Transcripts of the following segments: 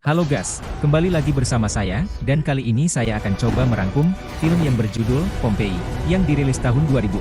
Halo guys, kembali lagi bersama saya, dan kali ini saya akan coba merangkum film yang berjudul Pompeii, yang dirilis tahun 2014.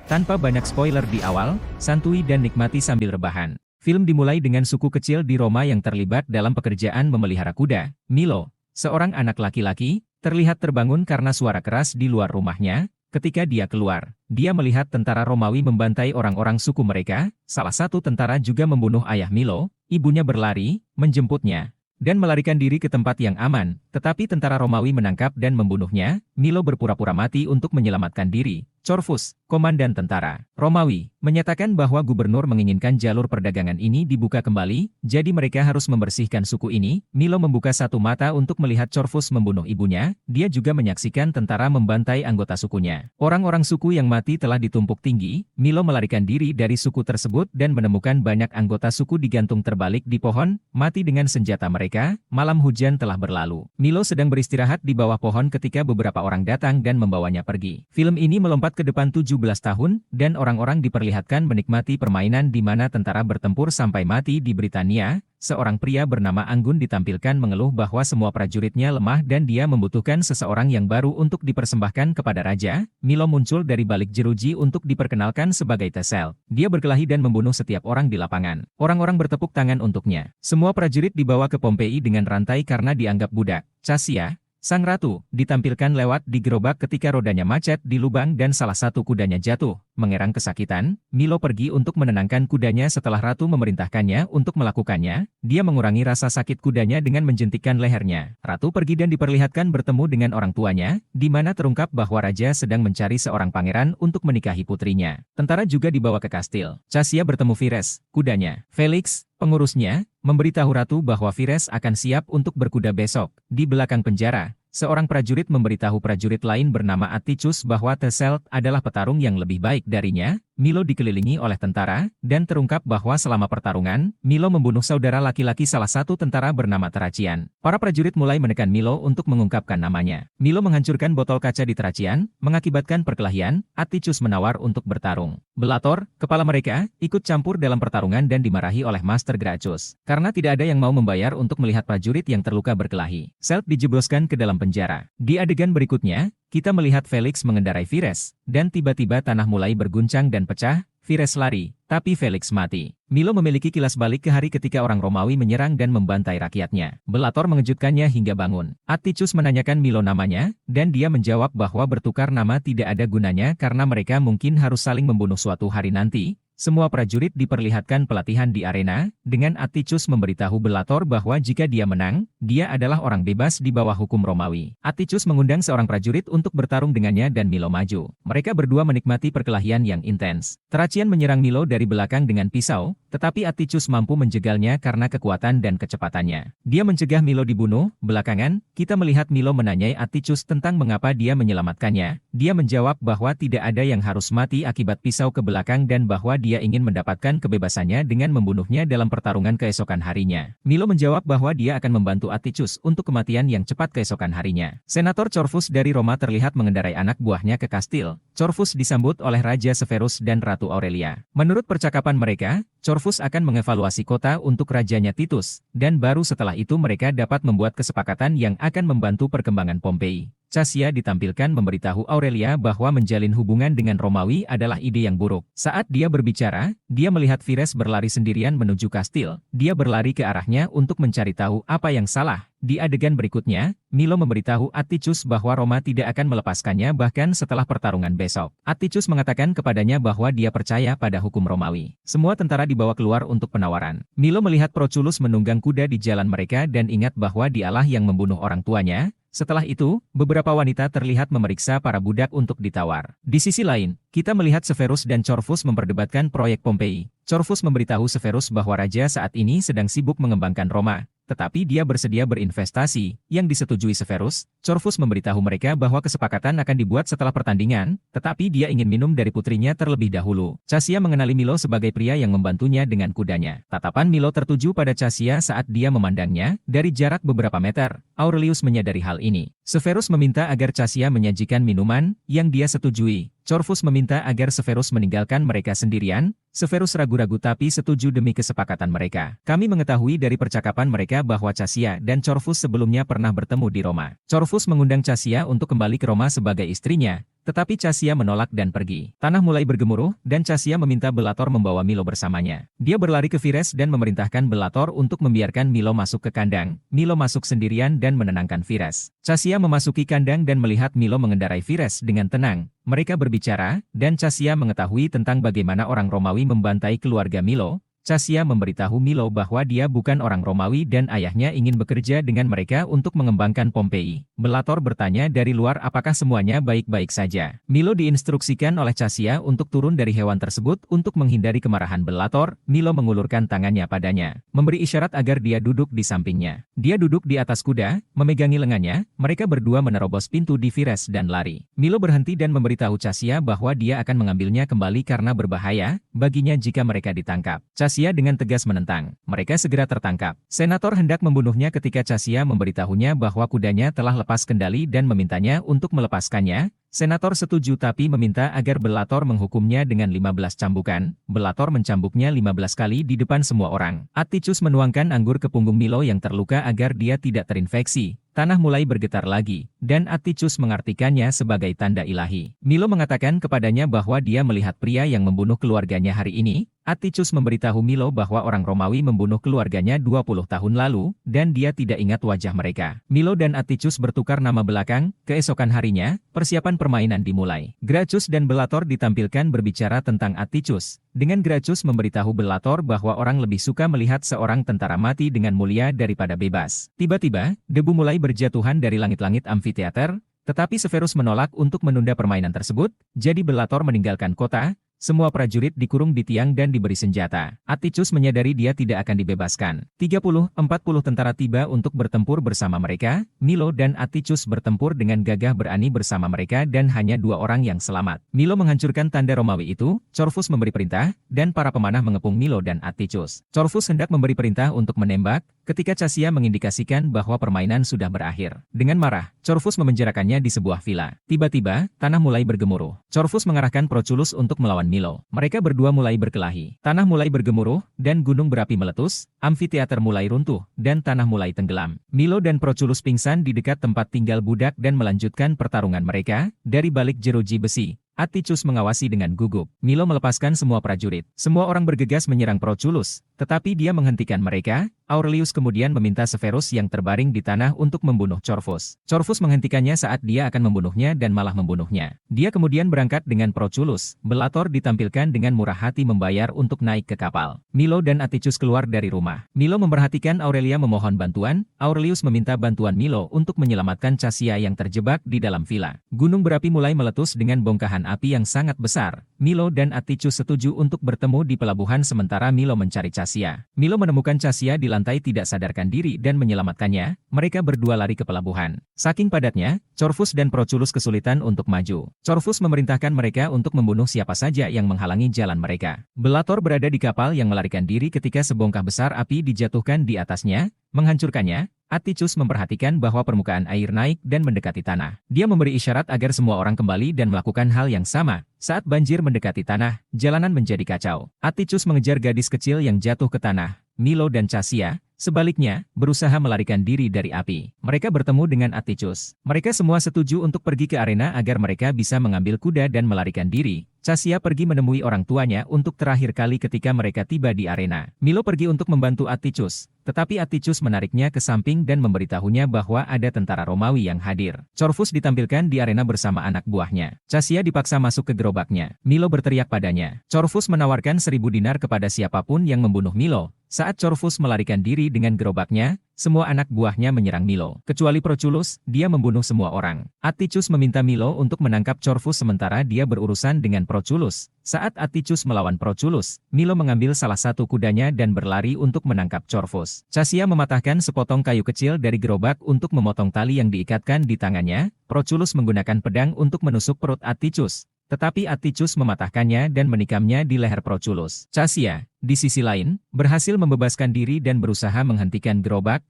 Tanpa banyak spoiler di awal, santuy dan nikmati sambil rebahan. Film dimulai dengan suku kecil di Roma yang terlibat dalam pekerjaan memelihara kuda. Milo, seorang anak laki-laki, terlihat terbangun karena suara keras di luar rumahnya. Ketika dia keluar, dia melihat tentara Romawi membantai orang-orang suku mereka. Salah satu tentara juga membunuh ayah Milo. Ibunya berlari, menjemputnya dan melarikan diri ke tempat yang aman, tetapi tentara Romawi menangkap dan membunuhnya. Milo berpura-pura mati untuk menyelamatkan diri. Corvus, komandan tentara Romawi, menyatakan bahwa gubernur menginginkan jalur perdagangan ini dibuka kembali, jadi mereka harus membersihkan suku ini. Milo membuka satu mata untuk melihat Corvus membunuh ibunya. Dia juga menyaksikan tentara membantai anggota sukunya. Orang-orang suku yang mati telah ditumpuk tinggi. Milo melarikan diri dari suku tersebut dan menemukan banyak anggota suku digantung terbalik di pohon, mati dengan senjata mereka. Malam hujan telah berlalu. Milo sedang beristirahat di bawah pohon ketika beberapa orang datang dan membawanya pergi. Film ini melompat ke depan 17 tahun, dan orang-orang diperlihatkan menikmati permainan di mana tentara bertempur sampai mati di Britania. Seorang pria bernama Anggun ditampilkan mengeluh bahwa semua prajuritnya lemah dan dia membutuhkan seseorang yang baru untuk dipersembahkan kepada raja. Milo muncul dari balik jeruji untuk diperkenalkan sebagai Tesel. Dia berkelahi dan membunuh setiap orang di lapangan. Orang-orang bertepuk tangan untuknya. Semua prajurit dibawa ke Pompeii dengan rantai karena dianggap budak. Casia, sang ratu, ditampilkan lewat di gerobak ketika rodanya macet di lubang dan salah satu kudanya jatuh. Mengerang kesakitan, Milo pergi untuk menenangkan kudanya setelah ratu memerintahkannya untuk melakukannya. Dia mengurangi rasa sakit kudanya dengan menjentikkan lehernya. Ratu pergi dan diperlihatkan bertemu dengan orang tuanya, di mana terungkap bahwa raja sedang mencari seorang pangeran untuk menikahi putrinya. Tentara juga dibawa ke kastil. Casia bertemu Vires, kudanya. Felix, pengurusnya, memberitahu ratu bahwa Vires akan siap untuk berkuda besok. Di belakang penjara, seorang prajurit memberitahu prajurit lain bernama Atticus bahwa Tesel adalah petarung yang lebih baik darinya. Milo dikelilingi oleh tentara, dan terungkap bahwa selama pertarungan, Milo membunuh saudara laki-laki salah satu tentara bernama Teracian. Para prajurit mulai menekan Milo untuk mengungkapkan namanya. Milo menghancurkan botol kaca di Teracian, mengakibatkan perkelahian. Atticus menawar untuk bertarung. Bellator, kepala mereka, ikut campur dalam pertarungan dan dimarahi oleh Master Gracchus, karena tidak ada yang mau membayar untuk melihat prajurit yang terluka berkelahi. Selt dijebloskan ke dalam penjara. Di adegan berikutnya, kita melihat Felix mengendarai Vires, dan tiba-tiba tanah mulai berguncang dan pecah. Vires lari, tapi Felix mati. Milo memiliki kilas balik ke hari ketika orang Romawi menyerang dan membantai rakyatnya. Bellator mengejutkannya hingga bangun. Atticus menanyakan Milo namanya, dan dia menjawab bahwa bertukar nama tidak ada gunanya karena mereka mungkin harus saling membunuh suatu hari nanti. Semua prajurit diperlihatkan pelatihan di arena, dengan Atticus memberitahu Bellator bahwa jika dia menang, dia adalah orang bebas di bawah hukum Romawi. Atticus mengundang seorang prajurit untuk bertarung dengannya dan Milo maju. Mereka berdua menikmati perkelahian yang intens. Teracian menyerang Milo dari belakang dengan pisau, tetapi Atticus mampu menjegalnya karena kekuatan dan kecepatannya. Dia mencegah Milo dibunuh. Belakangan, kita melihat Milo menanyai Atticus tentang mengapa dia menyelamatkannya. Dia menjawab bahwa tidak ada yang harus mati akibat pisau ke belakang dan bahwa dia ingin mendapatkan kebebasannya dengan membunuhnya dalam pertarungan keesokan harinya. Milo menjawab bahwa dia akan membantu Atticus untuk kematian yang cepat keesokan harinya. Senator Corvus dari Roma terlihat mengendarai anak buahnya ke kastil. Corvus disambut oleh Raja Severus dan Ratu Aurelia. Menurut percakapan mereka, Corvus akan mengevaluasi kota untuk rajanya Titus, dan baru setelah itu mereka dapat membuat kesepakatan yang akan membantu perkembangan Pompeii. Casia ditampilkan memberitahu Aurelia bahwa menjalin hubungan dengan Romawi adalah ide yang buruk. Saat dia berbicara, dia melihat Vires berlari sendirian menuju kastil. Dia berlari ke arahnya untuk mencari tahu apa yang salah. Di adegan berikutnya, Milo memberitahu Atticus bahwa Roma tidak akan melepaskannya bahkan setelah pertarungan besok. Atticus mengatakan kepadanya bahwa dia percaya pada hukum Romawi. Semua tentara dibawa keluar untuk penawaran. Milo melihat Proculus menunggang kuda di jalan mereka dan ingat bahwa dialah yang membunuh orang tuanya. Setelah itu, beberapa wanita terlihat memeriksa para budak untuk ditawar. Di sisi lain, kita melihat Severus dan Corvus memperdebatkan proyek Pompeii. Corvus memberitahu Severus bahwa raja saat ini sedang sibuk mengembangkan Roma. tetapi dia bersedia berinvestasi, yang disetujui Severus. Corvus memberitahu mereka bahwa kesepakatan akan dibuat setelah pertandingan, tetapi dia ingin minum dari putrinya terlebih dahulu. Cassia mengenali Milo sebagai pria yang membantunya dengan kudanya. Tatapan Milo tertuju pada Cassia saat dia memandangnya, dari jarak beberapa meter. Aurelius menyadari hal ini. Severus meminta agar Cassia menyajikan minuman, yang dia setujui. Corvus meminta agar Severus meninggalkan mereka sendirian. Severus ragu-ragu tapi setuju demi kesepakatan mereka. Kami mengetahui dari percakapan mereka bahwa Cassia dan Corvus sebelumnya pernah bertemu di Roma. Corvus mengundang Cassia untuk kembali ke Roma sebagai istrinya, tetapi Cassia menolak dan pergi. Tanah mulai bergemuruh, dan Cassia meminta Bellator membawa Milo bersamanya. Dia berlari ke Vires dan memerintahkan Bellator untuk membiarkan Milo masuk ke kandang. Milo masuk sendirian dan menenangkan Vires. Cassia memasuki kandang dan melihat Milo mengendarai Vires dengan tenang. Mereka berbicara, dan Cassia mengetahui tentang bagaimana orang Romawi membantai keluarga Milo. Cassia memberitahu Milo bahwa dia bukan orang Romawi dan ayahnya ingin bekerja dengan mereka untuk mengembangkan Pompei. Bellator bertanya dari luar apakah semuanya baik-baik saja. Milo diinstruksikan oleh Cassia untuk turun dari hewan tersebut untuk menghindari kemarahan Bellator. Milo mengulurkan tangannya padanya, memberi isyarat agar dia duduk di sampingnya. Dia duduk di atas kuda, memegangi lengannya. Mereka berdua menerobos pintu di Vires dan lari. Milo berhenti dan memberitahu Cassia bahwa dia akan mengambilnya kembali karena berbahaya baginya jika mereka ditangkap. Cassia dengan tegas menentang. Mereka segera tertangkap. Senator hendak membunuhnya ketika Cassia memberitahunya bahwa kudanya telah lepas kendali dan memintanya untuk melepaskannya. Senator setuju tapi meminta agar Bellator menghukumnya dengan 15 cambukan. Bellator mencambuknya 15 kali di depan semua orang. Atticus menuangkan anggur ke punggung Milo yang terluka agar dia tidak terinfeksi. Tanah mulai bergetar lagi, dan Atticus mengartikannya sebagai tanda ilahi. Milo mengatakan kepadanya bahwa dia melihat pria yang membunuh keluarganya hari ini. Atticus memberitahu Milo bahwa orang Romawi membunuh keluarganya 20 tahun lalu, dan dia tidak ingat wajah mereka. Milo dan Atticus bertukar nama belakang. Keesokan harinya, persiapan permainan dimulai. Gracchus dan Bellator ditampilkan berbicara tentang Atticus. Dengan Gracchus memberitahu Bellator bahwa orang lebih suka melihat seorang tentara mati dengan mulia daripada bebas. Tiba-tiba, debu mulai berjatuhan dari langit-langit amfiteater, tetapi Severus menolak untuk menunda permainan tersebut, jadi Bellator meninggalkan kota. Semua prajurit dikurung di tiang dan diberi senjata. Atticus menyadari dia tidak akan dibebaskan. 30-40 tentara tiba untuk bertempur bersama mereka. Milo dan Atticus bertempur dengan gagah berani bersama mereka dan hanya 2 orang yang selamat. Milo menghancurkan tanda Romawi itu. Corvus memberi perintah, dan para pemanah mengepung Milo dan Atticus. Corvus hendak memberi perintah untuk menembak, ketika Cassia mengindikasikan bahwa permainan sudah berakhir. Dengan marah, Corvus memenjarakannya di sebuah villa. Tiba-tiba, tanah mulai bergemuruh. Corvus mengarahkan Proculus untuk melawan Milo. Mereka berdua mulai berkelahi. Tanah mulai bergemuruh, dan gunung berapi meletus, amfiteater mulai runtuh, dan tanah mulai tenggelam. Milo dan Proculus pingsan di dekat tempat tinggal budak dan melanjutkan pertarungan mereka. Dari balik jeruji besi, Atticus mengawasi dengan gugup. Milo melepaskan semua prajurit. Semua orang bergegas menyerang Proculus, tetapi dia menghentikan mereka. Aurelius kemudian meminta Severus yang terbaring di tanah untuk membunuh Corvus. Corvus menghentikannya saat dia akan membunuhnya dan malah membunuhnya. Dia kemudian berangkat dengan Proculus. Bellator ditampilkan dengan murah hati membayar untuk naik ke kapal. Milo dan Atticus keluar dari rumah. Milo memperhatikan Aurelia memohon bantuan. Aurelius meminta bantuan Milo untuk menyelamatkan Cassia yang terjebak di dalam villa. Gunung berapi mulai meletus dengan bongkahan api yang sangat besar. Milo dan Atticus setuju untuk bertemu di pelabuhan sementara Milo mencari Cassia. Milo menemukan Cassia di lantai tidak sadarkan diri dan menyelamatkannya. Mereka berdua lari ke pelabuhan. Saking padatnya, Corvus dan Proculus kesulitan untuk maju. Corvus memerintahkan mereka untuk membunuh siapa saja yang menghalangi jalan mereka. Bellator berada di kapal yang melarikan diri ketika sebongkah besar api dijatuhkan di atasnya, menghancurkannya. Atticus memperhatikan bahwa permukaan air naik dan mendekati tanah. Dia memberi isyarat agar semua orang kembali dan melakukan hal yang sama. Saat banjir mendekati tanah, jalanan menjadi kacau. Atticus mengejar gadis kecil yang jatuh ke tanah. Milo dan Cassia, sebaliknya, berusaha melarikan diri dari api. Mereka bertemu dengan Atticus. Mereka semua setuju untuk pergi ke arena agar mereka bisa mengambil kuda dan melarikan diri. Cassia pergi menemui orang tuanya untuk terakhir kali ketika mereka tiba di arena. Milo pergi untuk membantu Atticus, tetapi Atticus menariknya ke samping dan memberitahunya bahwa ada tentara Romawi yang hadir. Corvus ditampilkan di arena bersama anak buahnya. Cassia dipaksa masuk ke gerobaknya. Milo berteriak padanya. Corvus menawarkan 1000 dinar kepada siapapun yang membunuh Milo. Saat Corvus melarikan diri dengan gerobaknya, semua anak buahnya menyerang Milo. Kecuali Proculus, dia membunuh semua orang. Atticus meminta Milo untuk menangkap Corvus sementara dia berurusan dengan Proculus. Saat Atticus melawan Proculus, Milo mengambil salah satu kudanya dan berlari untuk menangkap Corvus. Cassia mematahkan sepotong kayu kecil dari gerobak untuk memotong tali yang diikatkan di tangannya. Proculus menggunakan pedang untuk menusuk perut Atticus. Tetapi Atticus mematahkannya dan menikamnya di leher Proculus. Cassia, di sisi lain, berhasil membebaskan diri dan berusaha menghentikan gerobak,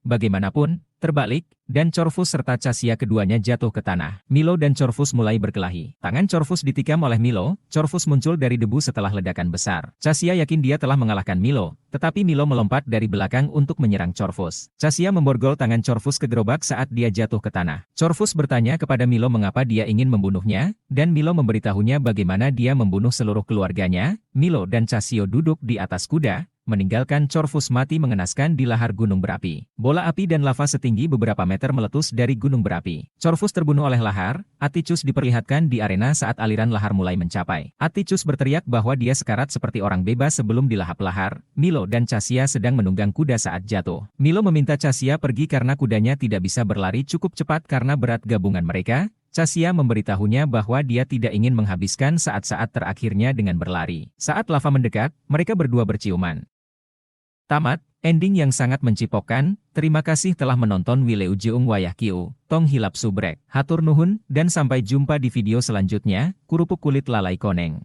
bagaimanapun, terbalik, dan Corvus serta Cassia keduanya jatuh ke tanah. Milo dan Corvus mulai berkelahi. Tangan Corvus ditikam oleh Milo, Corvus muncul dari debu setelah ledakan besar. Cassia yakin dia telah mengalahkan Milo, tetapi Milo melompat dari belakang untuk menyerang Corvus. Cassia memborgol tangan Corvus ke gerobak saat dia jatuh ke tanah. Corvus bertanya kepada Milo mengapa dia ingin membunuhnya, dan Milo memberitahunya bagaimana dia membunuh seluruh keluarganya. Milo dan Cassio duduk di atas kuda, meninggalkan Corvus mati mengenaskan di lahar gunung berapi. Bola api dan lava setinggi beberapa meter meletus dari gunung berapi. Corvus terbunuh oleh lahar. Atticus diperlihatkan di arena saat aliran lahar mulai mencapai. Atticus berteriak bahwa dia sekarat seperti orang bebas sebelum dilahap lahar. Milo dan Cassia sedang menunggang kuda saat jatuh. Milo meminta Cassia pergi karena kudanya tidak bisa berlari cukup cepat karena berat gabungan mereka. Cassia memberitahunya bahwa dia tidak ingin menghabiskan saat-saat terakhirnya dengan berlari. Saat lava mendekat, mereka berdua berciuman. Tamat, ending yang sangat mencipokkan. Terima kasih telah menonton Wileujeung Wayah Kieu, Tong Hilap Subrek. Hatur nuhun, dan sampai jumpa di video selanjutnya. Kurupuk kulit lalai koneng.